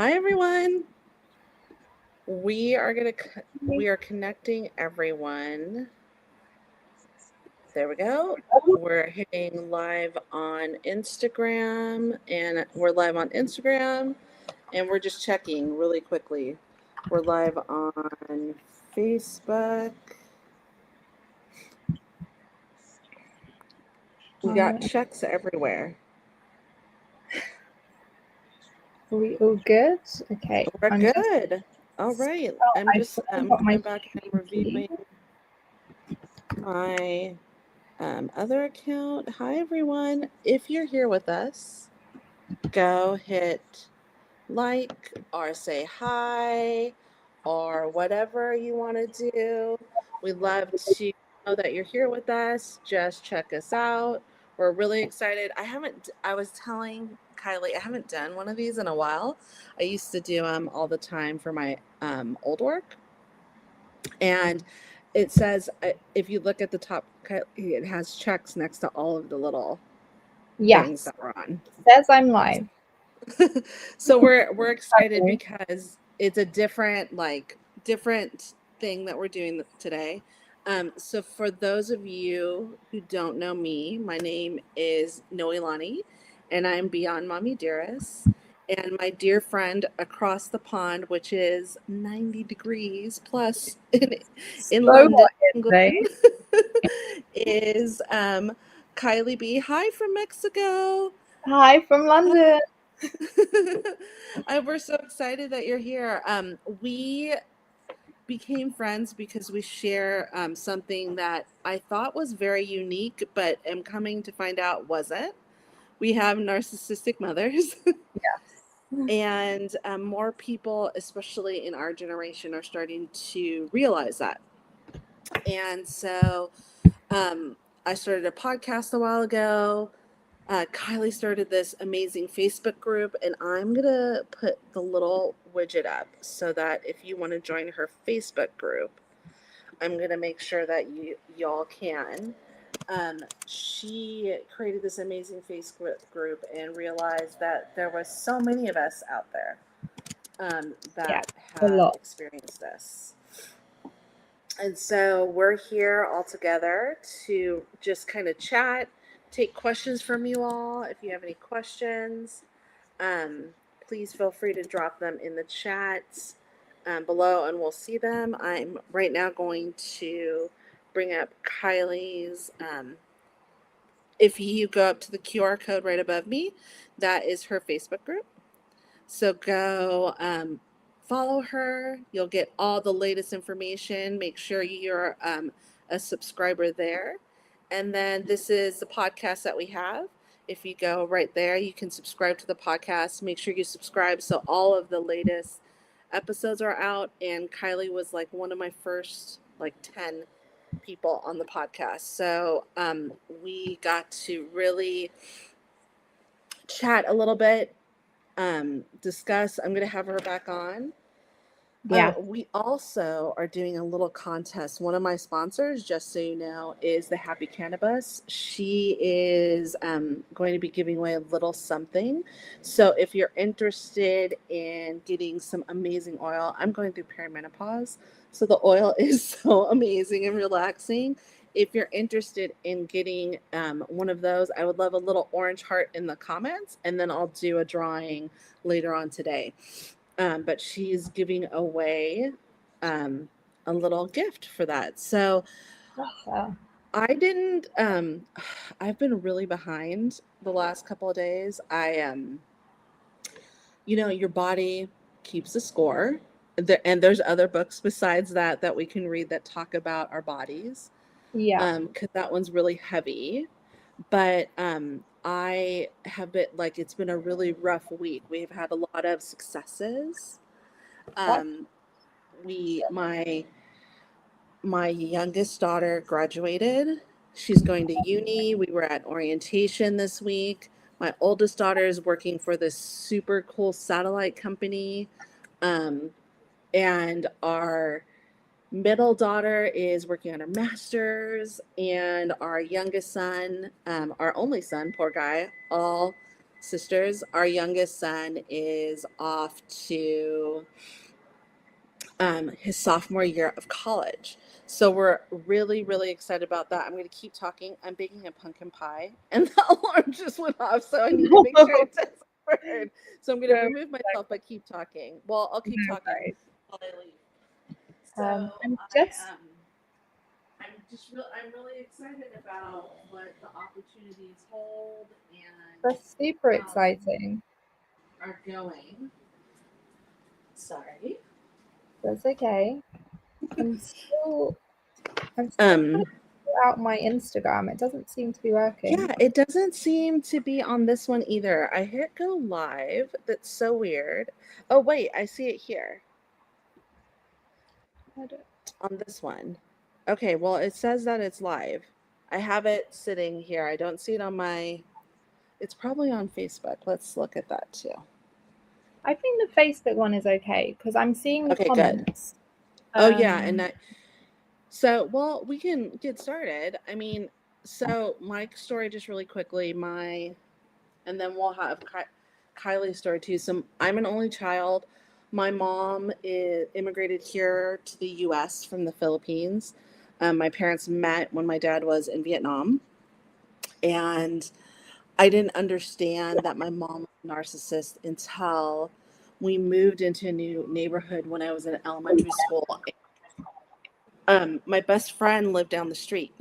Hi everyone. We are connecting everyone. There we go. We're hitting live on Instagram and we're just checking really quickly. We're live on Facebook. We got checks everywhere. Are we all good? Okay. We're good. All right. I'm just going back and reviewing my other account. Hi everyone. If you're here with us, go hit like or say hi or whatever you want to do. We'd love to know that you're here with us. Just check us out. We're really excited. I was telling Kylie, I haven't done one of these in a while. I used to do them all the time for my old work. And it says, if you look at the top, it has checks next to all of the little things that we're on. It says I'm live. So we're excited because it's a different thing that we're doing today. So for those of you who don't know me, my name is Noelani, and I'm beyond Mommy Dearest. And my dear friend across the pond, which is 90 degrees plus in London, England, is Kylie B. Hi from Mexico. Hi from London. We're so excited that you're here. We became friends because we share something that I thought was very unique, but am coming to find out wasn't. We have narcissistic mothers. Yes. And more people, especially in our generation, are starting to realize that. And so I started a podcast a while ago. Kylie started this amazing Facebook group, and I'm going to put the little widget up so that if you want to join her Facebook group, I'm going to make sure that y'all can. She created this amazing Facebook group and realized that there was so many of us out there that have experienced this. And so we're here all together to just kind of chat, take questions from you all. If you have any questions, please feel free to drop them in the chat below and we'll see them. I'm right now going to bring up Kylie's. If you go up to the QR code right above me, that is her Facebook group. So go follow her. You'll get all the latest information. Make sure you're a subscriber there. And then this is the podcast that we have. If you go right there, you can subscribe to the podcast. Make sure you subscribe so all of the latest episodes are out. And Kylie was like one of my first 10 people on the podcast. So we got to really chat a little bit, discuss. I'm going to have her back on. Yeah. We also are doing a little contest. One of my sponsors, just so you know, is the Happy Cannabis. She is going to be giving away a little something. So if you're interested in getting some amazing oil, I'm going through perimenopause. So the oil is so amazing and relaxing. If you're interested in getting one of those, I would love a little orange heart in the comments, and then I'll do a drawing later on today. But she's giving away a little gift for that. So I didn't, I've been really behind the last couple of days. Your body keeps a score. And there's other books besides that we can read that talk about our bodies. Yeah. Because that one's really heavy. But I have been it's been a really rough week. We've had a lot of successes. My youngest daughter graduated. She's going to uni. We were at orientation this week. My oldest daughter is working for this super cool satellite company. And our middle daughter is working on her master's, and our youngest son, our only son, poor guy, all sisters. Our youngest son is off to his sophomore year of college. So we're really, really excited about that. I'm going to keep talking. I'm baking a pumpkin pie, and the alarm just went off, so I need to make sure it doesn't burn. So I'm going to remove myself, but keep talking. Well, I'll keep talking while I leave. So I'm really excited about what the opportunities hold and that's super exciting. Are going. Sorry. That's okay. I'm still trying to figure out my Instagram. It doesn't seem to be working. Yeah, it doesn't seem to be on this one either. I hit go live. That's so weird. Oh wait, I see it here. On this one. Okay, well it says that it's live. I have it sitting here. I don't see it on my. It's probably on Facebook. Let's look at that too. I think the Facebook one is okay because I'm seeing the comments. Good. Oh yeah, and that. So, well, we can get started. I mean, so my story just really quickly, and then we'll have Kylie's story too. So I'm an only child. My mom immigrated here to the U.S. from the Philippines. My parents met when my dad was in Vietnam. And I didn't understand that my mom was a narcissist until we moved into a new neighborhood when I was in elementary school. My best friend lived down the street.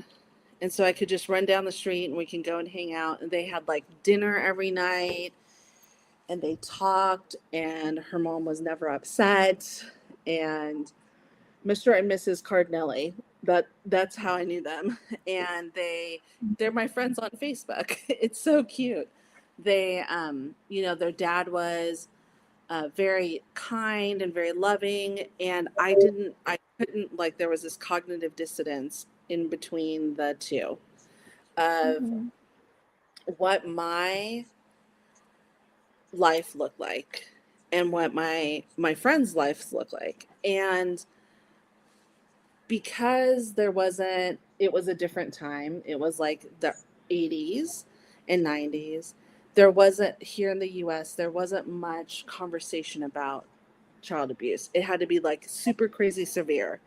And so I could just run down the street and we can go and hang out. And they had like dinner every night and they talked, and her mom was never upset. And Mr. and Mrs. Cardinelli, that's how I knew them. And they're my friends on Facebook. It's so cute. They, their dad was very kind and very loving. And I couldn't, like, there was this cognitive dissonance in between the two of what my life looked like and what my friends' lives looked like. And because it was a different time, it was like the 80s and 90s, there wasn't, here in the US, there wasn't much conversation about child abuse. It had to be like super crazy severe.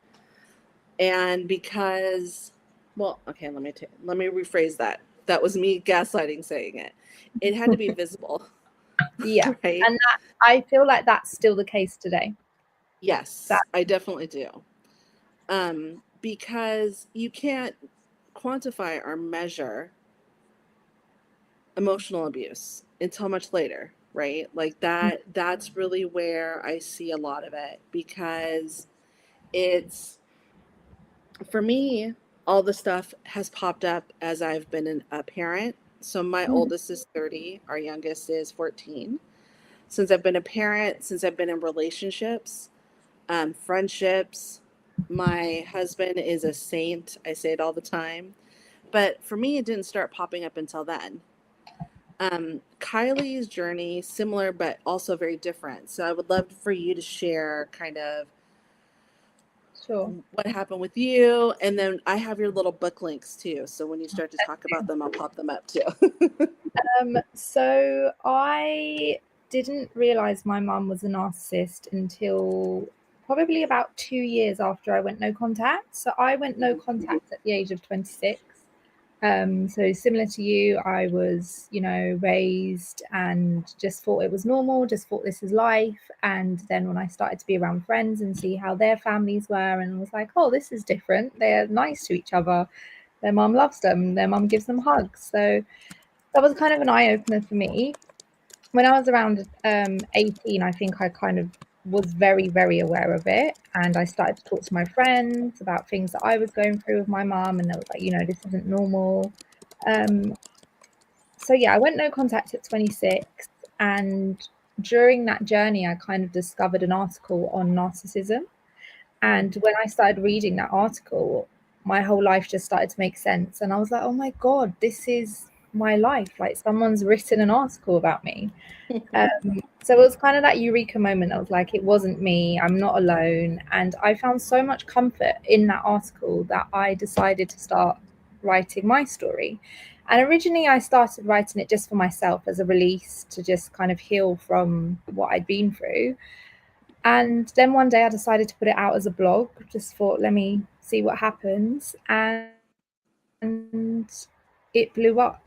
And because, well, okay, let me rephrase that. That was me gaslighting saying it. It had to be visible. Yeah. Right? And I feel like that's still the case today. Yes, I definitely do. Because you can't quantify or measure emotional abuse until much later, right? Like that's really where I see a lot of it, because it's, for me, all the stuff has popped up as I've been a parent. So my oldest is 30, our youngest is 14. Since I've been a parent, since I've been in relationships, friendships, my husband is a saint. I say it all the time. But for me, it didn't start popping up until then. Kylie's journey, similar, but also very different. So I would love for you to share kind of what happened with you. And then I have your little book links too. So when you start to talk about them, I'll pop them up too. So I didn't realize my mum was a narcissist until probably about 2 years after I went no contact. So I went no contact at the age of 26. So similar to you, I was, raised and just thought it was normal, just thought this is life. And then when I started to be around friends and see how their families were, and was like, oh, this is different. They're nice to each other. Their mum loves them. Their mum gives them hugs. So that was kind of an eye-opener for me. When I was around 18, I think I kind of was very, very aware of it. And I started to talk to my friends about things that I was going through with my mom. And they was like, this isn't normal. So yeah, I went no contact at 26. And during that journey, I kind of discovered an article on narcissism. And when I started reading that article, my whole life just started to make sense. And I was like, oh my God, this is my life. Like, someone's written an article about me. So it was kind of that eureka moment. I was like, it wasn't me, I'm not alone. And I found so much comfort in that article that I decided to start writing my story. And originally I started writing it just for myself as a release to just kind of heal from what I'd been through. And then one day I decided to put it out as a blog, just thought, let me see what happens. And it blew up.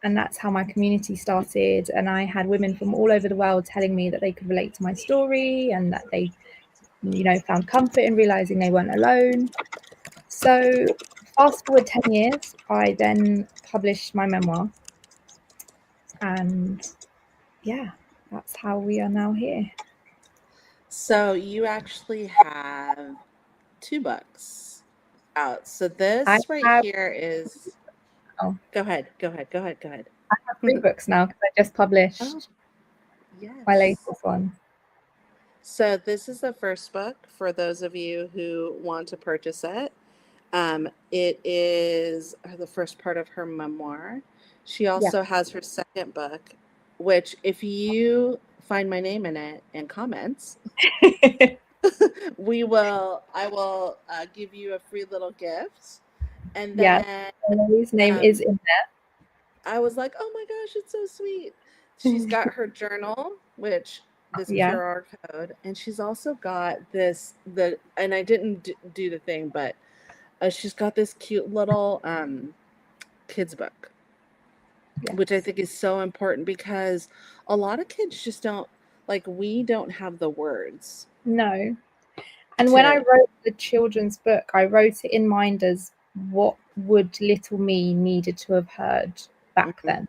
And that's how my community started. And I had women from all over the world telling me that they could relate to my story and that they, found comfort in realizing they weren't alone. So fast forward 10 years, I then published my memoir. And yeah, that's how we are now here. So you actually have 2 books out. So I this right have, here is. oh, Go ahead. Go ahead. Go ahead. Go ahead. I have 3 books now because I just Oh, published my yes. latest one. So this is the first book for those of you who want to purchase it. It is the first part of her memoir. She Yeah. also has her second book, which if you find my name in it and comments, I will give you a free little gift. And Yes. then Emily's name is um, in I was like, oh my gosh, it's so sweet. She's there. got her journal, which this Yeah. QR code, and she's also got and I didn't do the thing, but she's got this cute little kids book, which I Yes. think is so important because a lot of kids just don't, like, we don't have the words No. And when I to. wrote the children's book, I wrote it in mind as what would little me needed to have heard back Mhm, then.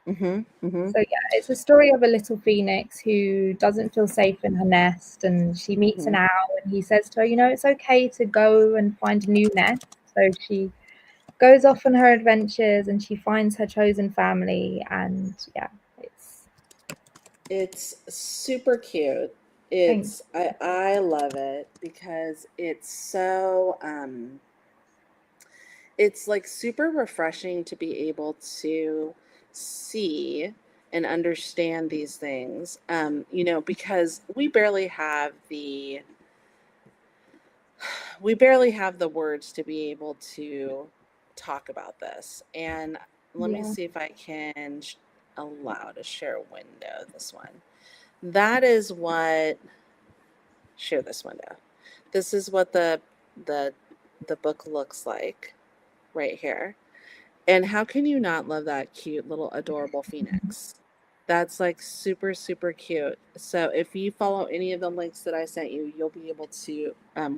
mhm, mhm, So yeah, it's a story of a little phoenix who doesn't feel safe in her nest, and she meets an mhm. owl, and he says to her, it's okay to go and find a new nest. So she goes off on her adventures, and she finds her chosen family, and yeah, It's super cute. thank I love it because it's like super refreshing to be able to see and understand these things. Because we barely have the words to be able to talk about this. And let me yeah, see if I can allow to share window this one. That is what share this window. This is what the the book looks like right here. And how can you not love that cute little adorable phoenix? That's like super, super cute. So if you follow any of the links that I sent you, you'll be able to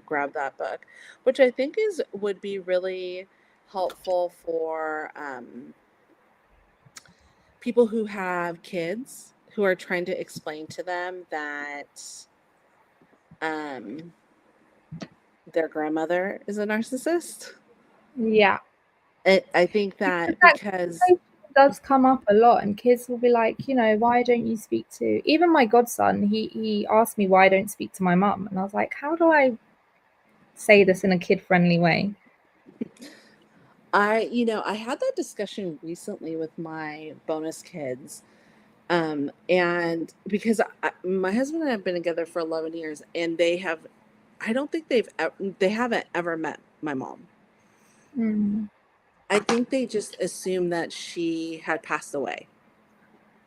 grab that book, which I think would be really helpful for people who have kids who are trying to explain to them that um, their grandmother is a narcissist. yeah. I think Because that that because. conversation does come up a lot, and kids will be like, why don't you speak to even my godson? He asked me why I don't speak to my mum, and I was like, how do I say this in a kid-friendly way? I had that discussion recently with my bonus kids. And because my husband and I have been together for 11 years and I don't think they haven't ever met my mom. Mm, I think they just assumed that she had passed away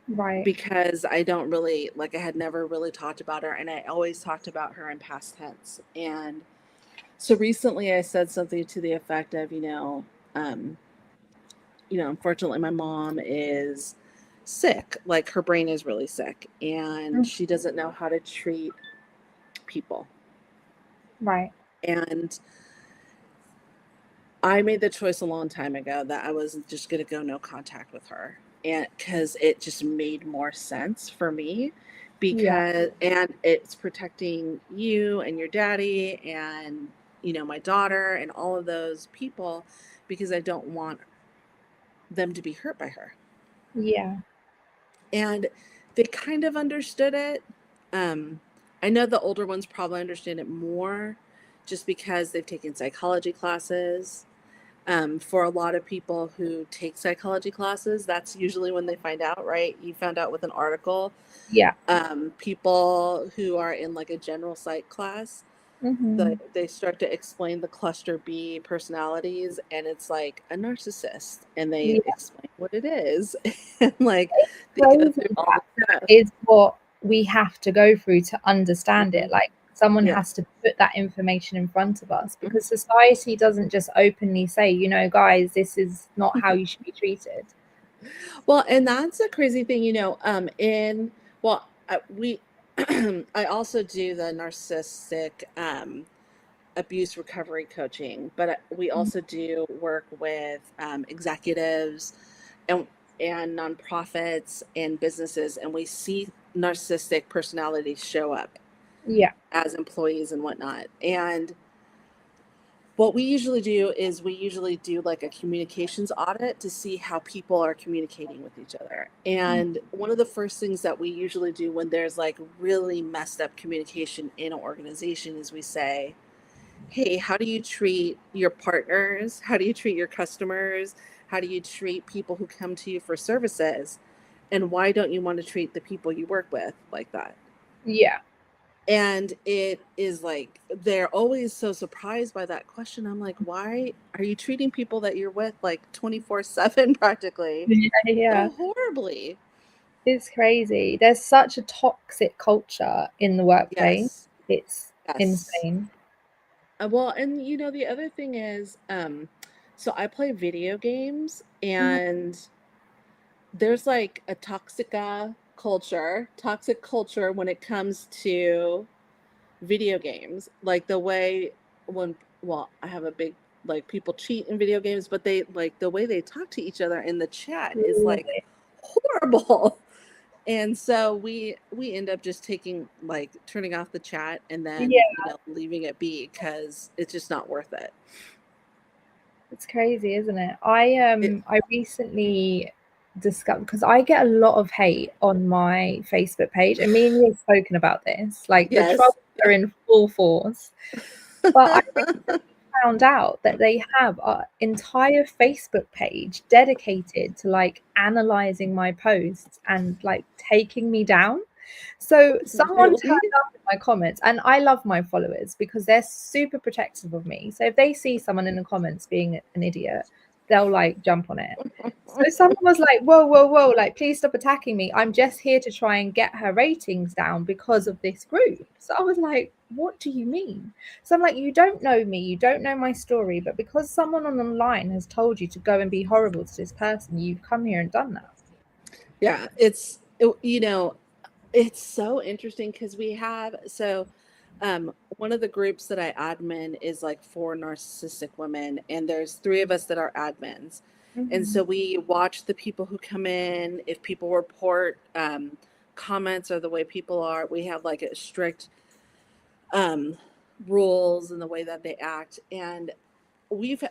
right. because I had never really talked about her and I always talked about her in past tense. And so recently I said something to the effect of, um, unfortunately, my mom is sick. Like her brain is really sick, and Mm, she doesn't know how to treat people. right. And I made the choice a long time ago that I was just going to go no contact with her, and because it just made more sense for me, Yeah. and it's protecting you and your daddy and my daughter and all of those people because I don't want them to be hurt by her. Yeah. And they kind of understood it. Um, I know the older ones probably understand it more just because they've taken psychology classes. For a lot of people who take psychology classes, that's usually when they find out, right? You found out with an article. Yeah. People who are in like a general psych class, They start to explain the cluster B personalities, and it's like a narcissist, and they Yeah. explain what it is, and like It's they go crazy through all that the that stuff. is what we have to go through to understand it. Mhm. Like someone Yeah. has to put that information in front of us Mhm. because society doesn't just openly say, you know, guys, this is not how you should be treated. Well, and that's a crazy thing, in well, we I also do the narcissistic abuse recovery coaching, but we Mm. also do work with executives and nonprofits and businesses, and we see narcissistic personalities show up Yeah. as employees and whatnot. And what we usually do is we usually do like a communications audit to see how people are communicating with each other. And one of the first things that we usually do when there's like really messed up communication in an organization is we say, hey, how do you treat your partners? How do you treat your customers? How do you treat people who come to you for services? And why don't you want to treat the people you work with like that? Yeah. And it is like, they're always so surprised by that question. I'm like, why are you treating people that you're with like 24/7 practically Yeah. Yeah. so horribly? It's crazy. There's such a toxic culture in the workplace. Yes. It's Yes. insane. Well, and the other thing is, so I play video games, Mhm. and there's like a toxic culture when it comes to video games. Like the way when, well, I have a big, like, people cheat in video games, but they like the way they talk to each other in the chat is like Really? horrible. And so we end up just turning off the chat and then, Yeah. leaving it be because it's just not worth it. It's crazy, isn't it? It I recently discovered because I get a lot of hate on my Facebook page, and me and you have spoken about this. Like the Yes. trolls are in full force. But I recently found out that they have an entire Facebook page dedicated to like analyzing my posts and like taking me down. So someone Really? turned up in my comments, and I love my followers because they're super protective of me. So if they see someone in the comments being an idiot, they'll like jump on it. So someone was like, whoa, whoa, whoa, like, please stop attacking me. I'm just here to try and get her ratings down because of this group. So I was like, what do you mean? So I'm like, you don't know me, you don't know my story, but because someone on the line has told you to go and be horrible to this person, you've come here and done that. Yeah, it's so interesting because one of the groups that I admin is like for narcissistic women, and there's three of us that are admins. And Mm-hmm. so we watch the people who come in. If people report comments or the way people are, we have like a strict um, rules in the way that they act. And we've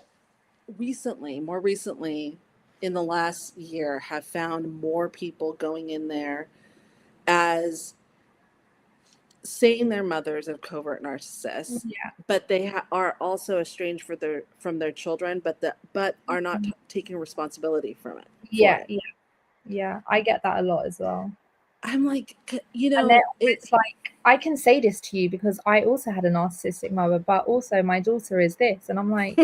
more recently, in the last year, have found more people going in there as saying their mothers of covert narcissists, Yeah. but they are also estranged from their children, but are not taking responsibility for Yeah, it. yeah, yeah. I get that a lot as well. I'm like, And they're it. always like, I can say this to you because I also had a narcissistic mother, but also my daughter is this. And I'm like,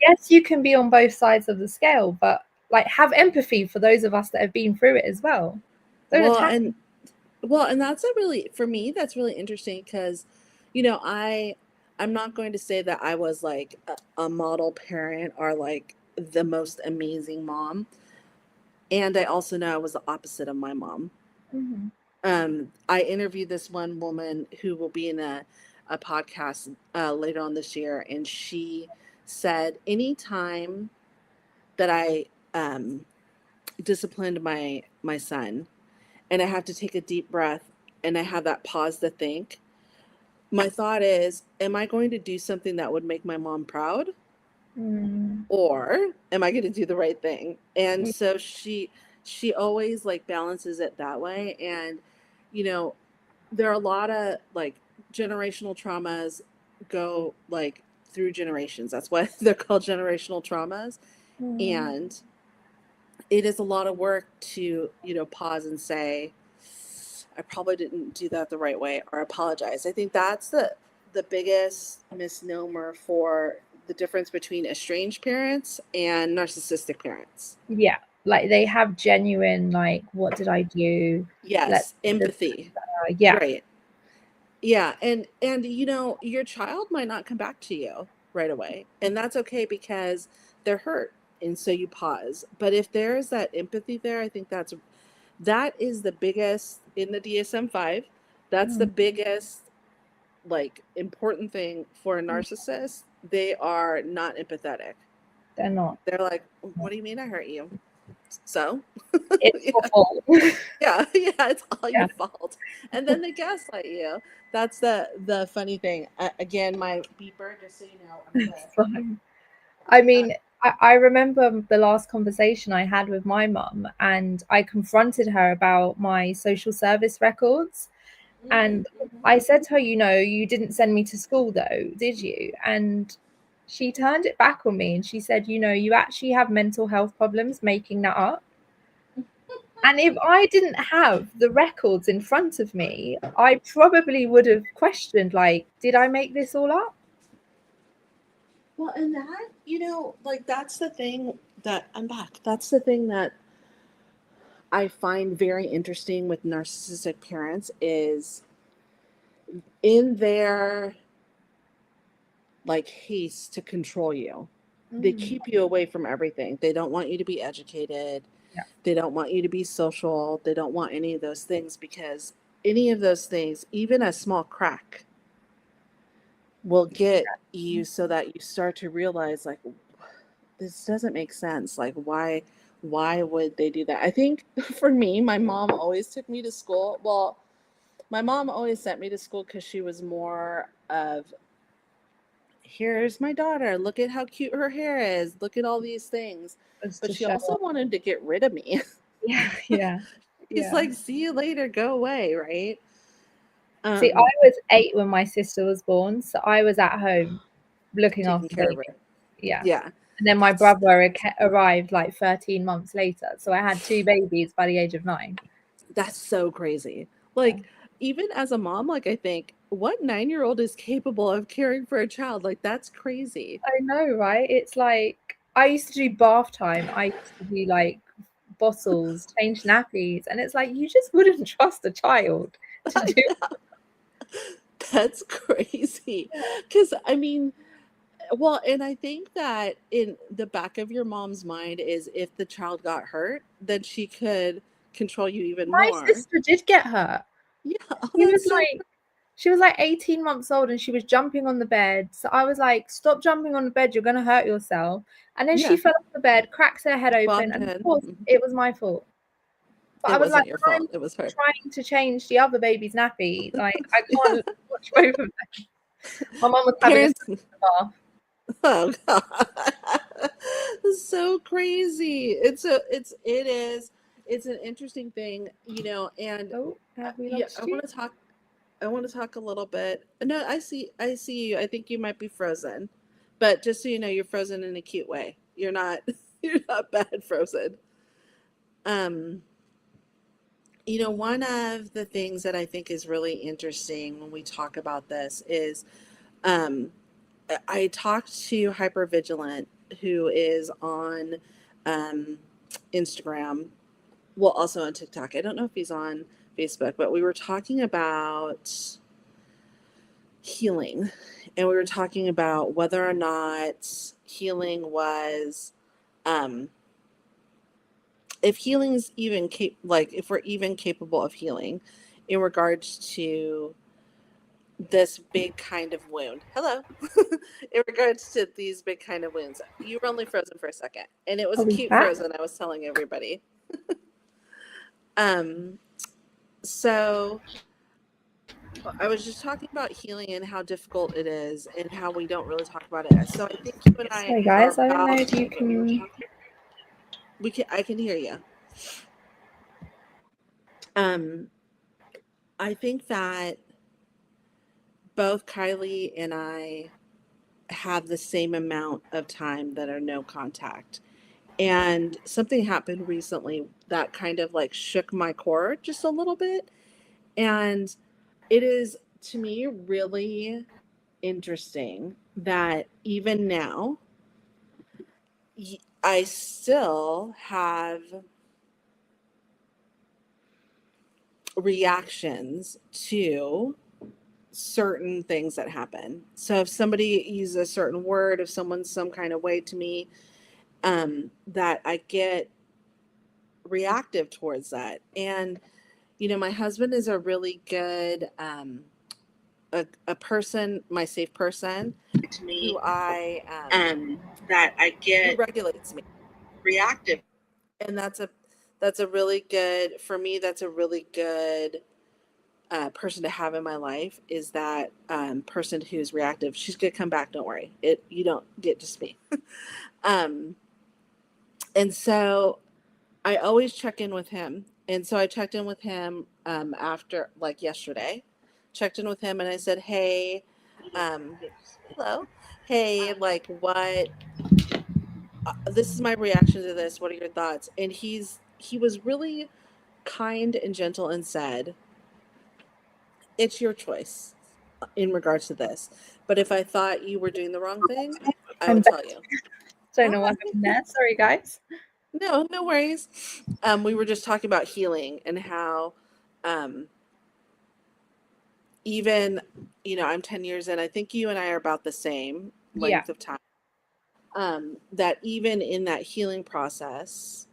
yes, you can be on both sides of the scale, but like have empathy for those of us that have been through it as well. Don't well, attack. and that's for me, that's really interesting because, I'm not going to say that I was like a model parent or like the most amazing mom. And I also know I was the opposite of my mom. Mhm. I interviewed this one woman who will be in a podcast later on this year, and she said, anytime that I um, disciplined my son, and I have to take a deep breath, and I have that pause to think, my thought is, am I going to do something that would make my mom proud? Mm. Or am I going to do the right thing? And so she always like balances it that way. And you know, there are a lot of like generational traumas go like through generations. That's why they're called generational traumas. Mm. And it is a lot of work to, pause and say, I probably didn't do that the right way, or apologize. I think that's the the biggest misnomer for the difference between estranged parents and narcissistic parents. Yeah, like they have genuine, like, what did I do? Let's Yes, make this empathy. better. Yeah, Right. Yeah, and your child might not come back to you right away, and that's okay because they're hurt, and so you pause. But if there's that empathy there, I think that is the biggest in the DSM-5. That's the mm, biggest like important thing for a mm, narcissist. They are not empathetic. they're not. They're like, "What do you mean I hurt you?" So, It's your yeah, fault. yeah, yeah, it's all Yeah, your fault. And then they gaslight you. That's the funny thing. Again, my beeper, just so you know, I'm it's fine. I mean, I remember the last conversation I had with my mum, and I confronted her about my social service records. Mhm, And mhm. I said to her, you didn't send me to school though, did you? And she turned it back on me and she said, you actually have mental health problems making that up. And if I didn't have the records in front of me, I probably would have questioned, like, did I make this all up? Well, and that, like that's the thing that I'm back. That's the thing that I find very interesting with narcissistic parents is in their like haste to control you. They Mm, keep you away from everything. They don't want you to be educated. yeah, They don't want you to be social. They don't want any of those things because any of those things, even a small crack, will get you so that you start to realize like this doesn't make sense. Like why would they do that? I think for me, my mom always took me to school. Well, my mom always sent me to school because she was more of here's my daughter. Look at how cute her hair is. Look at all these things. just But to she show also off. wanted to get rid of me. Yeah, yeah, She's yeah. like, see you later, go away, right? See, I Um, was 8 when my sister was born, so I was at home looking taking after care of baby. her. Yeah. Yeah. And then my That's brother arrived like 13 months later. So I had 2 babies by the age of 9. that's so crazy. Yeah. Like, even as a mom, like I think, what 9-year-old is capable of caring for a child? Like, that's crazy. I know, right? It's like I used to do bath time. I used to do like bottles, change nappies, and it's like you just wouldn't trust a child to I do. know. That's crazy. Because, I mean, well, and I think that in the back of your mom's mind is if the child got hurt, then she could control you even My more. sister did get hurt. Yeah. Oh, She was that's so like she was like 18 months old and she was jumping on the bed. So I was like, stop jumping on the bed, you're gonna hurt yourself. And then she yeah. fell off the bed, cracked her head open, Bumped and of in. course Mhm. it was my fault. But I It was like, wasn't your I'm fault. It was her. trying to change the other baby's nappy. Like I Yeah. can't watch both of them. My mum was having a Parents. sleep in the bath. Oh God. So crazy. It's an interesting thing, and Oh, have we yeah, lost you? I want to talk a little bit. No, I see you. I think you might be frozen. But just so you know, you're frozen in a cute way. You're not you're not bad frozen. Um, one of the things that I think is really interesting when we talk about this is um I talked to Hypervigilant, who is on um, Instagram, well, also on TikTok. I don't know if he's on Facebook, but we were talking about healing, and we were talking about whether or not healing was, um, if healing's even like if we're even capable of healing in regards to this big kind of wound. Hello. In regards to these big kind of wounds, you were only frozen for a second, and it was Are a we cute back? frozen. I was telling everybody. Um, so I was just talking about healing and how difficult it is, and how we don't really talk about it. So I think you and I Sorry are guys, I don't know about. if you can. We can. I can hear you. Um, I think that both Kylie and I have the same amount of time that are no contact. And something happened recently that kind of like shook my core just a little bit. And it is to me really interesting that even now, I still have reactions to certain things that happen. So if somebody uses a certain word, if someone's some kind of way to me, that I get reactive towards that. And my husband is a really good a person, my safe person, To who me, I that I who get regulates me, reactive. and that's a really good, for me. That's a really good person to have in my life, is that person who's reactive. She's gonna come back. Don't worry. You don't get just me. um, and so I always check in with him. And so I checked in with him after, like, yesterday. Checked in with him and I said, "Hey, um, hello, hey, like, what? This is my reaction to this. What are your thoughts?" And he was really kind and gentle and said, "It's your choice in regards to this. But if I thought you were doing the wrong thing, I I'm would back. tell you." Don't know Hi. what happened there. Sorry, guys. No, no worries. We were just talking about healing and how, um, even, I'm 10 years in. I think you and I are about the same Yeah. length of time. That even in that healing process,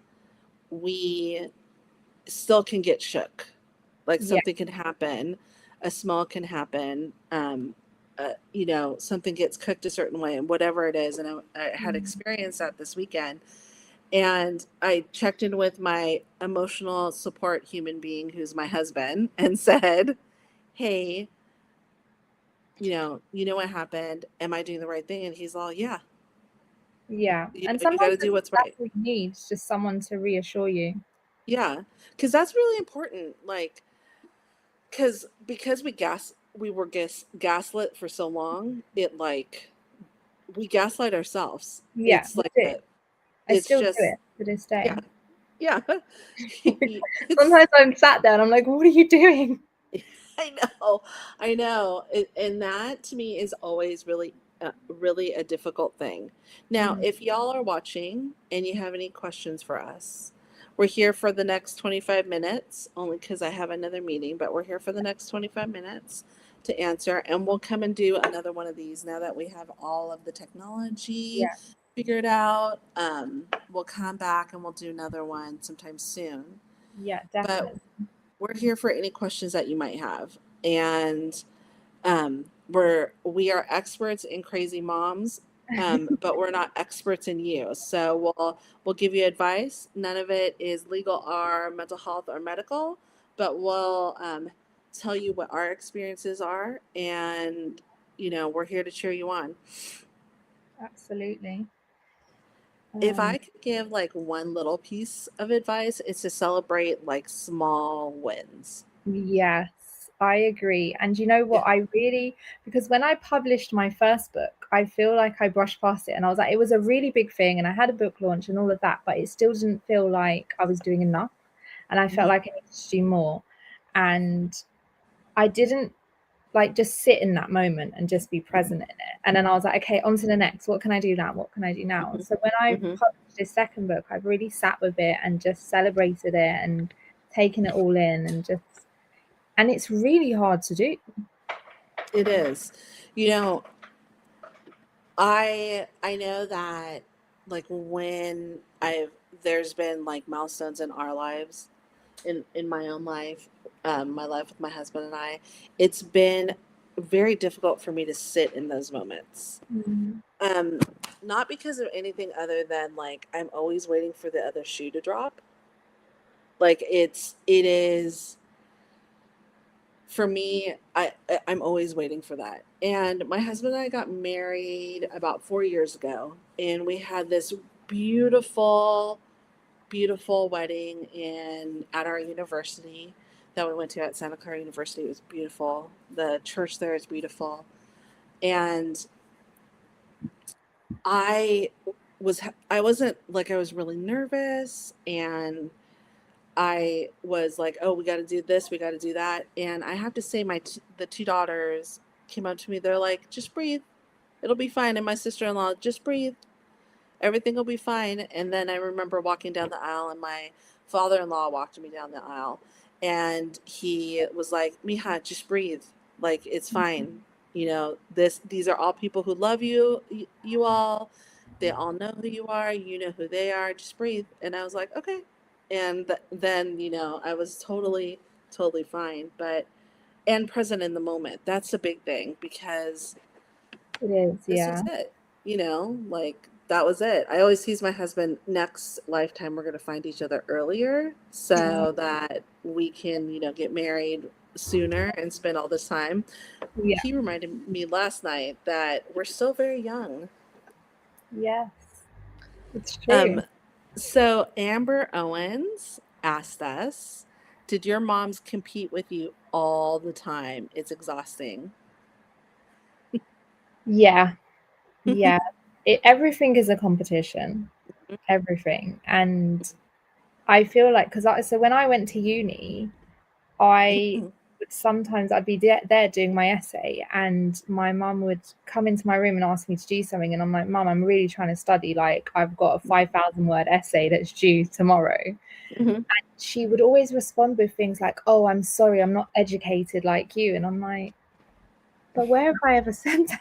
we still can get shook. Like, Yeah. something can happen, a smell can happen, something gets cooked a certain way, and whatever it is. And I had experienced that this weekend. And I checked in with my emotional support human being, who's my husband, and said, "Hey, you know what happened? Am I doing the right thing?" And he's all, "Yeah, Yeah. And you got sometimes to do what's that's right." what you need, just someone to reassure you. Yeah, because that's really important. Like, because we were gaslit for so long. We gaslight ourselves. Yeah, It's we like do. I it's still do just, it to this yeah, day. yeah. It's Sometimes I'm sat there and I'm like, what are you doing? I know. And that to me is always really, really a difficult thing. Now, if y'all are watching and you have any questions for us, we're here for the next 25 minutes, only because I have another meeting, but we're here for the next 25 minutes to answer. And we'll come and do another one of these now that we have all of the technology Yeah. figured out. We'll come back and we'll do another one sometime soon. Yeah, But definitely. we're here for any questions that you might have. And we are experts in crazy moms, but we're not experts in you. So we'll give you advice. None of it is legal or mental health or medical, but we'll tell you what our experiences are, and we're here to cheer you on. Absolutely. If I could give like one little piece of advice, it's to celebrate like small wins. Yes, I agree. And you know Yeah. what? Because when I published my first book, I feel like I brushed past it and I was like, it was a really big thing and I had a book launch and all of that, but it still didn't feel like I was doing enough. And I felt Mhm. like I needed to do more. And I didn't like just sit in that moment and just be present in it. And then I was like, okay, on to the next. What can I do now? What can I do now? Mhm. So when I Mhm. published this second book, I really sat with it and just celebrated it and taken it all in and it's really hard to do. It is. You know, I know that, like, when I've there's been like milestones in our lives, in my own life, my life with my husband and I, it's been very difficult for me to sit in those moments. Mm. Um, Not because of anything other than, like, I'm always waiting for the other shoe to drop. Like, it is for me. I'm always waiting for that. And my husband and I got married about 4 years ago, and we had this beautiful, beautiful wedding in at our university that we went to at Santa Clara University. It was beautiful. The church there is beautiful. And I I wasn't like, I was really nervous, and I was like, "Oh, we got to do this, we got to do that." And I have to say, the two daughters came up to me. They're like, just breathe. It'll be fine. And my sister-in-law, just breathe. Everything will be fine. And then I remember walking down the aisle, and my father-in-law walked me down the aisle, and he was like, Mija, just breathe. Like, it's fine. You know, these are all people who love you, you all. They all know who you are. You know who they are. Just breathe. And I was like, okay. And then, you know, I was totally, totally fine. But, and present in the moment. That's a big thing, because It is, this yeah. was it. You know, like, that was it. I always tease my husband, next lifetime we're going to find each other earlier so that we can, you know, get married sooner and spend all this time. Yeah. He reminded me last night that we're still very young. Yes. It's true. So Amber Owens asked us, did your moms compete with you all the time? It's exhausting. Yeah. Yeah. Everything is a competition. Everything. And I feel like, so when I went to uni, I would sometimes I'd be there doing my essay, and my mum would come into my room and ask me to do something, and I'm like, Mum, I'm really trying to study. Like, I've got a 5,000 word essay that's due tomorrow. Mm-hmm. And she would always respond with things like, oh, I'm sorry, I'm not educated like you. And I'm like, but where have I ever said that?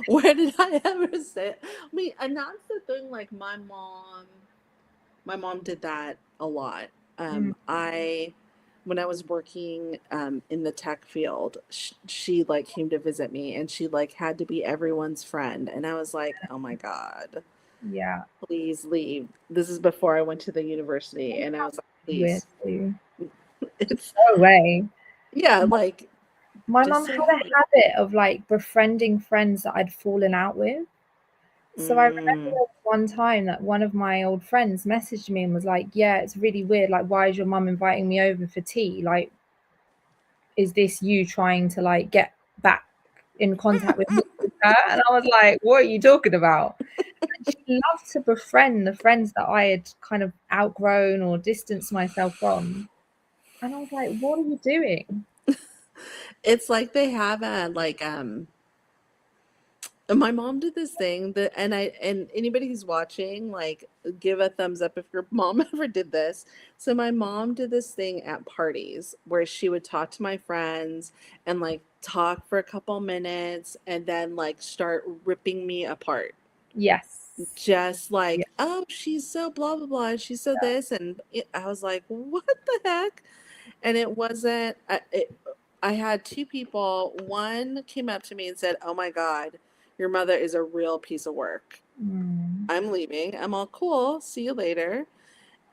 Where did I ever say it? I mean, and that's the thing, like, my mom did that a lot. When I was working in the tech field, she like came to visit me, and she like had to be everyone's friend. And I was like, oh my God, Yeah. please leave. This is before I went to the university. And I was like, Weird please. too. It's, No way. yeah, like, My just mum say had a hi. habit of like befriending friends that I'd fallen out with. So I remember there was one time that one of my old friends messaged me and was like, yeah, it's really weird. Like, why is your mum inviting me over for tea? Like, is this you trying to like get back in contact with her? And I was like, what are you talking about? And she loved to befriend the friends that I had kind of outgrown or distanced myself from. And I was like, what are you doing? It's like they have a like my mom did this thing that, and anybody who's watching, like, give a thumbs up if your mom ever did this. So my mom did this thing at parties where she would talk to my friends and like talk for a couple minutes and then like start ripping me apart. Yes. Just like, Yeah. oh, she's so blah blah blah, and she's so this, and I was like, what the heck? And it wasn't. I had two people. One came up to me and said, "Oh my God, your mother is a real piece of work. Mm. I'm leaving. I'm all cool. See you later."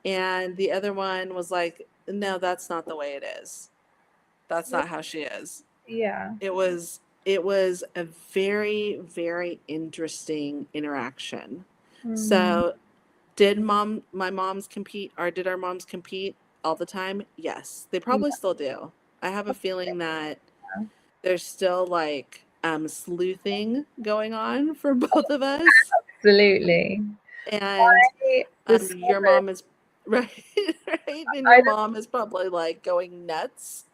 And the other one was like, "No, that's not the way it is. That's not how she is." Yeah. It was a very, very interesting interaction. Mm. So, my moms compete, or did our moms compete all the time? Yes, they probably Yeah. still do. I have a feeling that there's still like sleuthing going on for both of us. Absolutely. And I your discovered, mom is right, right, and I your mom is probably like going nuts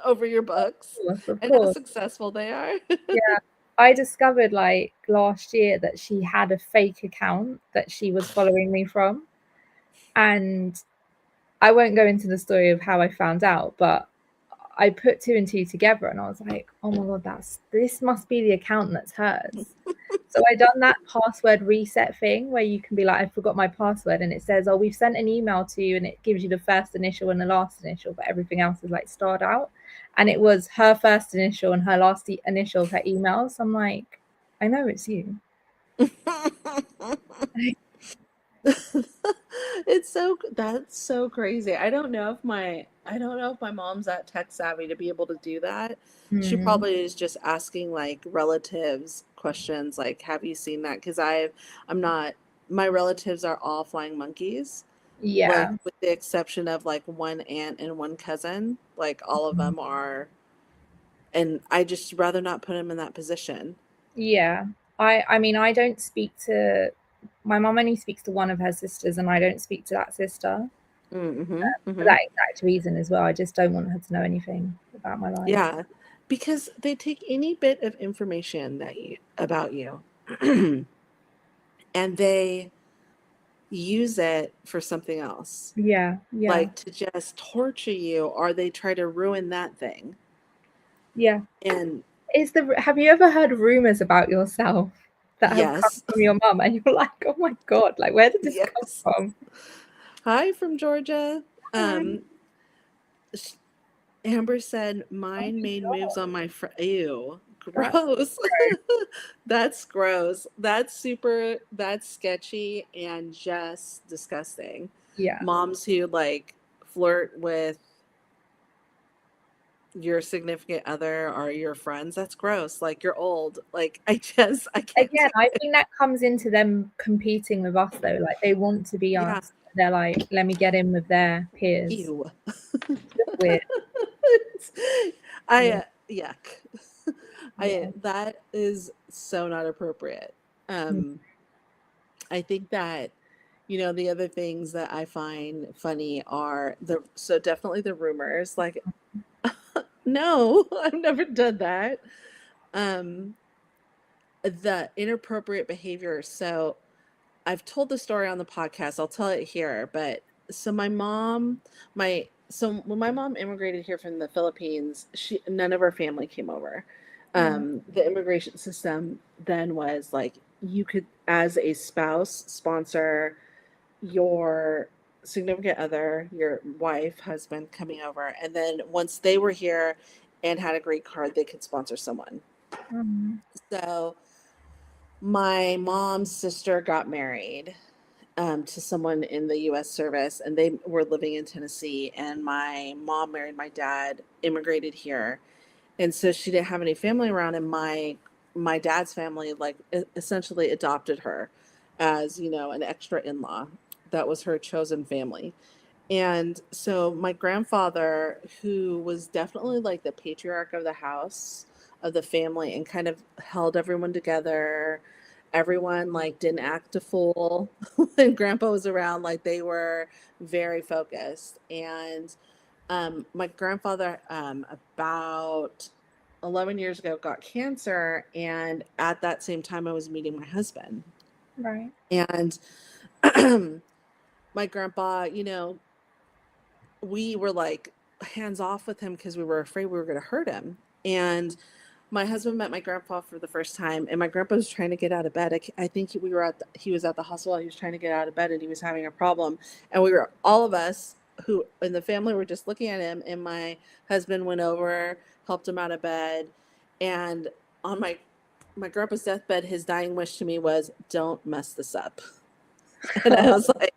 over your books of and how course, successful they are. yeah. I discovered like last year that she had a fake account that she was following me from. And I won't go into the story of how I found out, but I put two and two together and I was like, oh my God, this must be the account that's hers. So I done that password reset thing where you can be like, I forgot my password, and it says, oh, we've sent an email to you, and it gives you the first initial and the last initial, but everything else is like starred out. And it was her first initial and her last initial of her email. So I'm like, I know it's you. That's so crazy. I don't know if my mom's that tech savvy to be able to do that. She Hmm. probably is just asking like relatives questions like, have you seen that? Because I'm not, my relatives are all flying monkeys, like Yeah. with the exception of like one aunt and one cousin. Like all of them are, and I just rather not put them in that position. Yeah. I mean, I don't speak to my mom only speaks to one of her sisters, and I don't speak to that sister. Mm-hmm, for mm-hmm. that exact reason as well. I just don't want her to know anything about my life. Yeah, because they take any bit of information about you and they use it for something else, Yeah, yeah, like to just torture you, or they try to ruin that thing. yeah. And Have you ever heard rumors about yourself that have come yes, from your mum and you're like, oh my God, like where did this come yes. from? Hi from Georgia. Hi. Um, Amber said Oh mine my made moves God. on my Ew, That's gross. gross. That's gross. That's super. That's sketchy and just disgusting. Yeah. Moms who like flirt with your significant other or your friends. That's gross. Like you're old. Like I can't Again, do I it. think that comes into them competing with us though. Like they want to be Yeah. us. They're like, let me get in with their peers. Ew. It's just weird. I Yeah. yuck. I Yeah. that is so not appropriate. Mm. Um, I think that the other things that I find funny are definitely the rumors. Like, no, I've never done that. Um, the inappropriate behavior. So I've told the story on the podcast. I'll tell it here. But so when my mom immigrated here from the Philippines, none of her family came over. Yeah. The immigration system then was like you could, as a spouse, sponsor your significant other, your wife, husband coming over, and then once they were here and had a great card, they could sponsor someone. Mm. So my mom's sister got married to someone in the U.S. service, and they were living in Tennessee. And my mom married my dad, immigrated here, and so she didn't have any family around. And my dad's family like essentially adopted her as an extra in-law. That was her chosen family. And so my grandfather, who was definitely like the patriarch of the house, of the family, and kind of held everyone together. Everyone like didn't act a fool when grandpa was around, like they were very focused. And my grandfather, about 11 years ago, got cancer. And at that same time, I was meeting my husband. Right. And my grandpa, we were like hands off with him because we were afraid we were going to hurt him. And my husband met my grandpa for the first time, and my grandpa was trying to get out of bed. I think he was at the hospital. He was trying to get out of bed, and he was having a problem. And all of us who in the family were just looking at him. And my husband went over, helped him out of bed, and on my grandpa's deathbed, his dying wish to me was, "Don't mess this up." And I was like,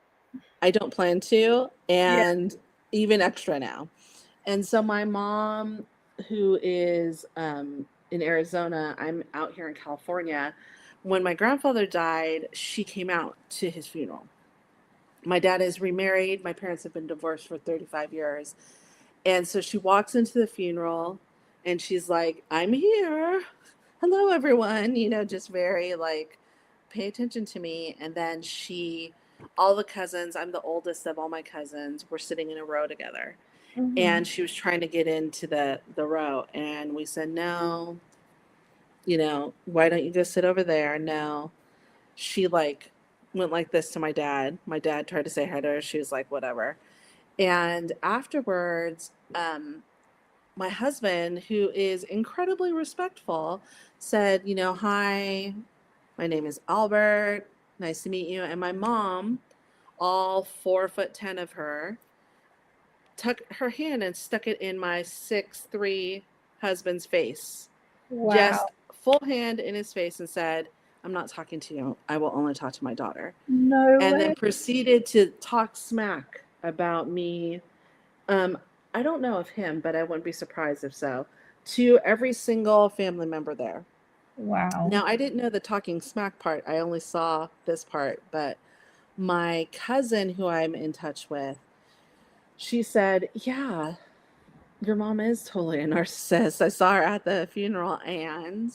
I don't plan to, Yeah. and even extra now. And so my mom, who is in Arizona, I'm out here in California. When my grandfather died, she came out to his funeral. My dad is remarried. My parents have been divorced for 35 years. And so she walks into the funeral and she's like, "I'm here. Hello, everyone." Just very like, pay attention to me. And then all the cousins, I'm the oldest of all my cousins, we're sitting in a row together. Mm-hmm. And she was trying to get into the row. And we said, "No, why don't you go sit over there?" No. She like went like this to my dad. My dad tried to say hi to her. She was like, whatever. And afterwards, my husband, who is incredibly respectful, said, "Hi, my name is Albert. Nice to meet you." And my mom, all 4'10" of her, took her hand and stuck it in my 6'3" husband's face. Wow. Just full hand in his face and said, "I'm not talking to you. I will only talk to my daughter." No And then way. proceeded to talk smack about me. Um, I don't know of him, but I wouldn't be surprised if so, to every single family member there. Wow. Now, I didn't know the talking smack part. I only saw this part, but my cousin, who I'm in touch with, she said, "Yeah, your mom is totally a narcissist. I saw her at the funeral, and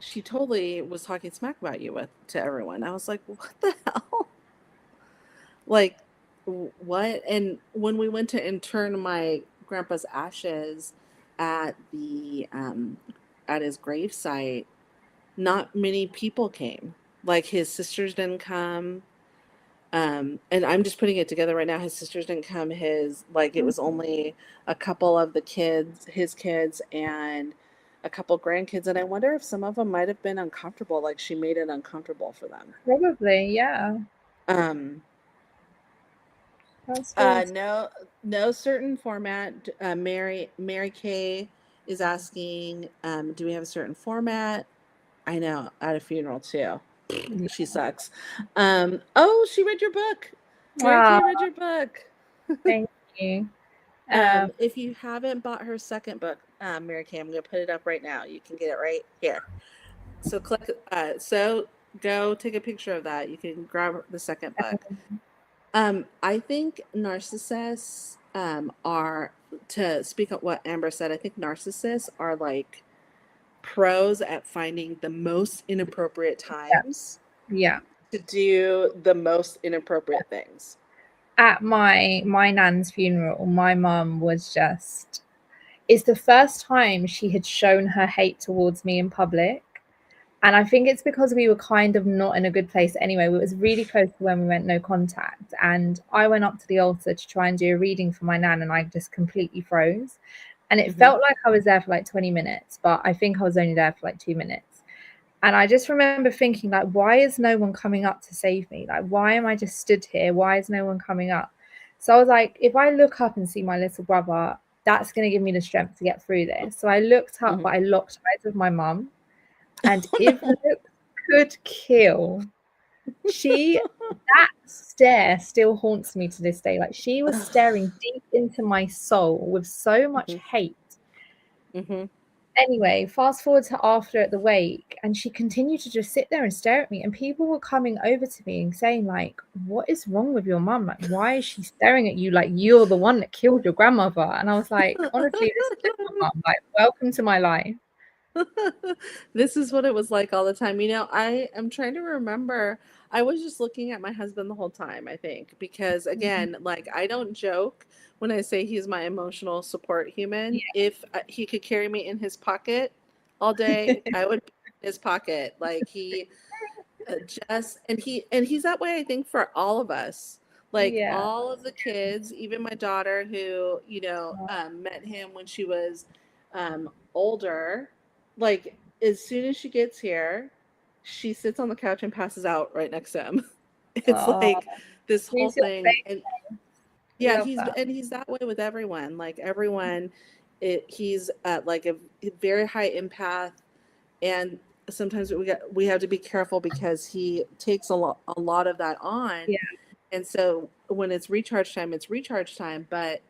she totally was talking smack about you to everyone." I was like, "What the hell?" Like, what? And when we went to intern my grandpa's ashes at the at his gravesite, not many people came. Like his sisters didn't come. And I'm just putting it together right now. His sisters didn't come. His like it was only a couple of the kids, his kids, and a couple grandkids. And I wonder if some of them might have been uncomfortable. Like she made it uncomfortable for them. Probably, yeah. Um, That's really no, no certain format. Mary Kay is asking, do we have a certain format? I know, at a funeral too. yeah. She sucks. Oh, she read your book. Mary Wow, Kay read your book. thank you. Um, If you haven't bought her second book, Mary Kay, I'm gonna put it up right now. You can get it right here. So click. So go take a picture of that. You can grab the second book. I think narcissists are, to speak of what Amber said, I think narcissists are like pros at finding the most inappropriate times yeah. to do the most inappropriate things. At my nan's funeral, my mum was just, it's the first time she had shown her hate towards me in public. And I think it's because we were kind of not in a good place anyway. It was really close to when we went no contact. And I went up to the altar to try and do a reading for my nan, and I just completely froze. And it felt like I was there for like 20 minutes, but I think I was only there for like 2 minutes. And I just remember thinking, like, why is no one coming up to save me? Like, why am I just stood here? Why is no one coming up? So I was like, if I look up and see my little brother, that's going to give me the strength to get through this. So I looked up, but I locked eyes with my mum. And Oh, if no. looks could kill, that stare still haunts me to this day. Like, she was staring deep into my soul with so much hate. Mhm. Anyway, fast forward to after at the wake, and she continued to just sit there and stare at me. And people were coming over to me and saying, like, what is wrong with your mum? Like, why is she staring at you like you're the one that killed your grandmother? And I was like, honestly, this is my mum. Like, welcome to my life. This is what it was like all the time. You know, I am trying to remember. I was just looking at my husband the whole time, I think, because again, like I don't joke when I say he's my emotional support human. If he could carry me in his pocket all day, I would be in his pocket. Like he just and he's that way I think for all of us. Like Yeah. all of the kids, even my daughter who, you know, met him when she was older, like as soon as she gets here, she sits on the couch and passes out right next to him. It's Oh, like this whole he's your thing. baby. And We yeah, love that. he's that way with everyone. Like everyone, he's at like a very high empath, and sometimes we have to be careful because he takes a lot of that on. Yeah. And so when it's recharge time, it's recharge time. But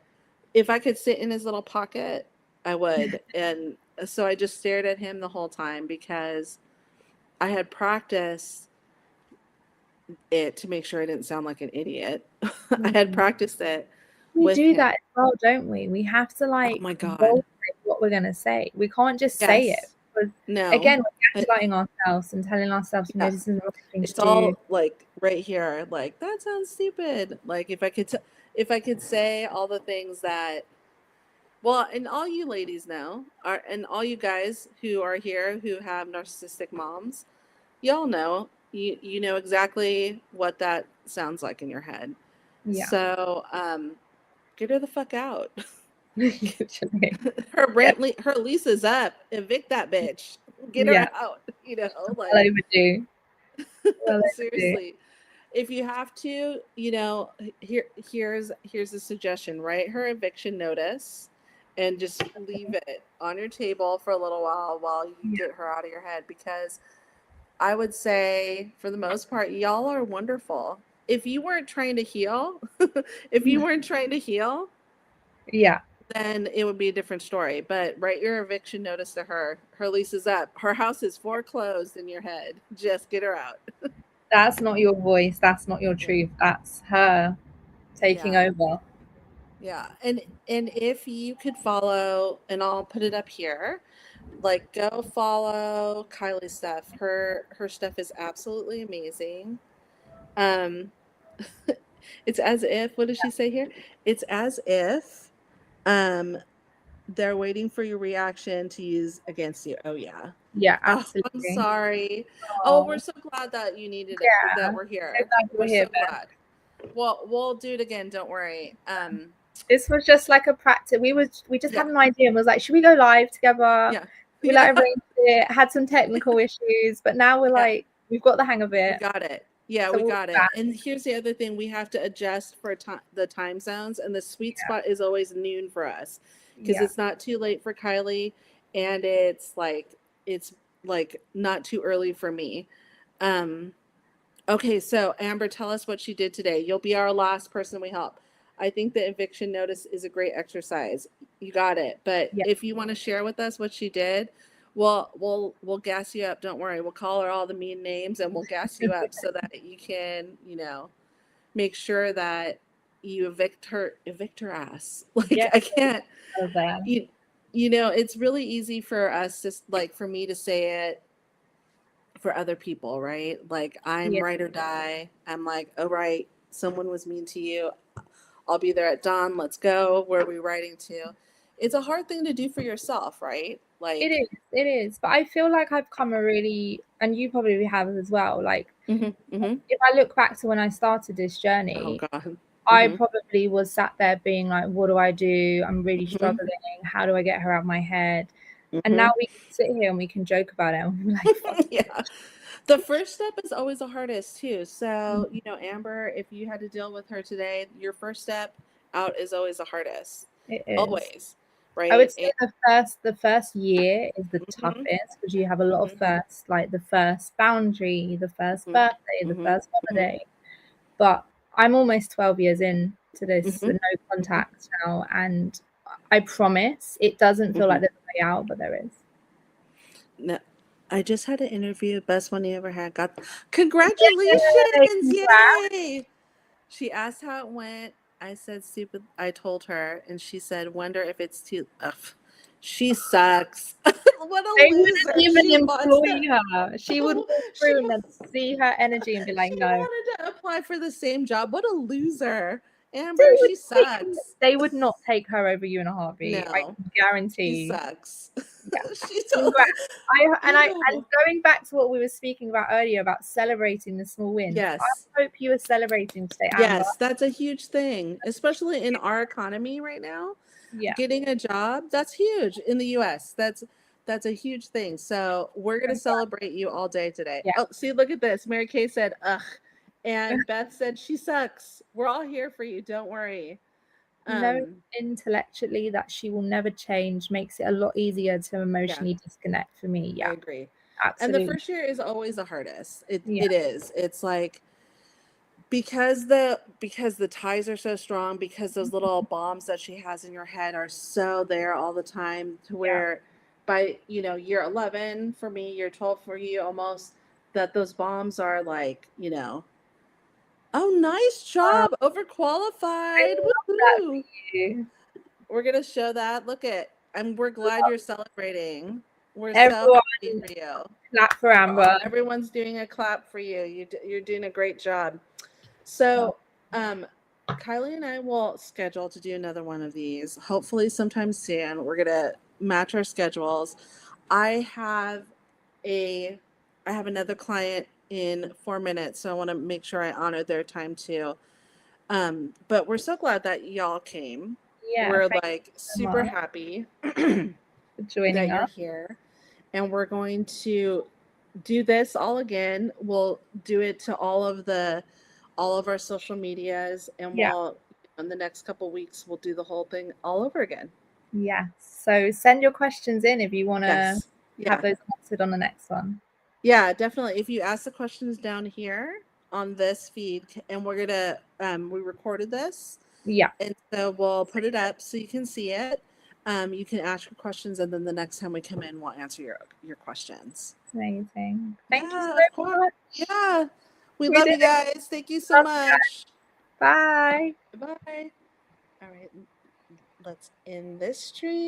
if I could sit in his little pocket, I would. And so I just stared at him the whole time because I had practiced it to make sure I didn't sound like an idiot. I had practiced it We with do him. that as well, don't we? We have to Oh like my God. role play what we're gonna say. We can't just say it Yes. because No. again, we're gaslighting ourselves and telling ourselves, you know, Yeah. this is the right thing to It's do. all like right here. Like that sounds stupid. Like if I could say all the things that, well, and all you ladies know, and all you guys who are here who have narcissistic moms, y'all know, you know exactly what that sounds like in your head. Yeah. So, get her the fuck out. Literally. Yeah. Her lease is up. Evict that bitch. Get her Yeah. out. You know, Well like overdue. Well overdue. seriously. If you have to, you know, here's a suggestion. Write her eviction notice and just leave it on your table for a little while you Yeah. get her out of your head, because I would say for the most part y'all are wonderful. If you weren't trying to heal, if you weren't trying to heal, Yeah. then it would be a different story. But write your eviction notice to her. Her lease is up. Her house is foreclosed in your head. Just get her out. That's not your voice. That's not your Yeah. truth. That's her taking Yeah. over. Yeah. And if you could follow, and I'll put it up here, like go follow Kylie's stuff. Her stuff is absolutely amazing. Um It's as if, what does she say here? It's as if they're waiting for your reaction to use against you. Oh yeah. Yeah, Oh, I'm absolutely. sorry. Oh, we're Oh, so glad that you needed it, yeah. that we're So here. glad you were We're here, so Beth. glad. Well, we'll do it again. Don't worry. This was just like a practice. We just had an idea and was like, should we go live together? Yeah. We like arranged it, had some technical issues, but now we're like, we've got the hang of We it. got it. Yeah, So we we'll got be it. back. And here's the other thing: we have to adjust for the time zones, and the sweet spot is always noon for us because it's not too late for Kylie, and it's like not too early for me. Okay, so Amber, tell us what she did today. You'll be our last person we help. I think the eviction notice is a great exercise. You got it. But if you want to share with us what she did, we'll gas you up. Don't worry. We'll call her all the mean names and we'll gas you up so that you can, make sure that you evict her ass. Like I can't. It's really easy for us to for me to say it for other people, right? Like I'm ride or die. I'm like, oh right, someone was mean to you. I'll be there at dawn. Let's go. Where are we riding to? It's a hard thing to do for yourself, right? Like it is. But I feel like I've come and you probably have as well. Like if I look back to when I started this journey, oh God. I probably was sat there being like, what do I do? I'm really struggling. How do I get her out of my head? And now we can sit here and we can joke about it. And we're like, yeah. The first step is always the hardest too. So, Amber, if you had to deal with her today, your first step out is always the hardest. It is. Always. Right. I would say the first year is the toughest because you have a lot of first, like the first boundary, the first birthday, the first holiday. But I'm almost 12 years in to this no contact now, and I promise it doesn't feel like there's a way out, but there is. No, I just had an interview, best one you ever had. Congratulations! Yay! She asked how it went. I said stupid. I told her, and she said, "Wonder if it's too." Ugh. She sucks. What a loser! They wouldn't even employ her. She would walk through and then see her energy and be like, "No." She wanted to apply for the same job. What a loser, Amber! She sucks. They would not take her over you in a heartbeat. No, I can guarantee. She sucks. Yeah. She's totally. And going back to what we were speaking about earlier about celebrating the small wins. Yes. I hope you are celebrating today, Amber. Yes, that's a huge thing, especially in our economy right now. Yeah. Getting a job, that's huge in the US. That's a huge thing. So we're gonna celebrate you all day today. Yeah. Oh, see, look at this. Mary Kay said, ugh. And Beth said she sucks. We're all here for you. Don't worry. Knowing intellectually that she will never change makes it a lot easier to emotionally disconnect for me. Yeah. I agree. Absolutely. And the first year is always the hardest. It is. It's like because the ties are so strong, because those little bombs that she has in your head are so there all the time, to where by year 11 for me, year 12 for you, almost, that those bombs are like, oh, nice job, overqualified. Woo-hoo. We're gonna show that. Look at, and we're glad you're celebrating. We're so happy for you. Clap for Amber. Everyone's doing a clap for you. You're doing a great job. So, Kylie and I will schedule to do another one of these, hopefully sometime soon. We're gonna match our schedules. I have another client in 4 minutes, so I want to make sure I honor their time too. But we're so glad that y'all came. Yeah, we're like super happy for joining that you're us here, and we're going to do this all again. We'll do it to all of our social medias, and we'll, in the next couple of weeks, we'll do the whole thing all over again. Yeah. So send your questions in if you want to have those answered on the next one. Yeah, definitely. If you ask the questions down here on this feed, and we're gonna we recorded this. Yeah. And so we'll put it up so you can see it. You can ask your questions, and then the next time we come in, we'll answer your questions. Amazing. Thank you so much. Yeah. We love you guys. Thank you so much. Bye. Bye. All right. Let's end this stream.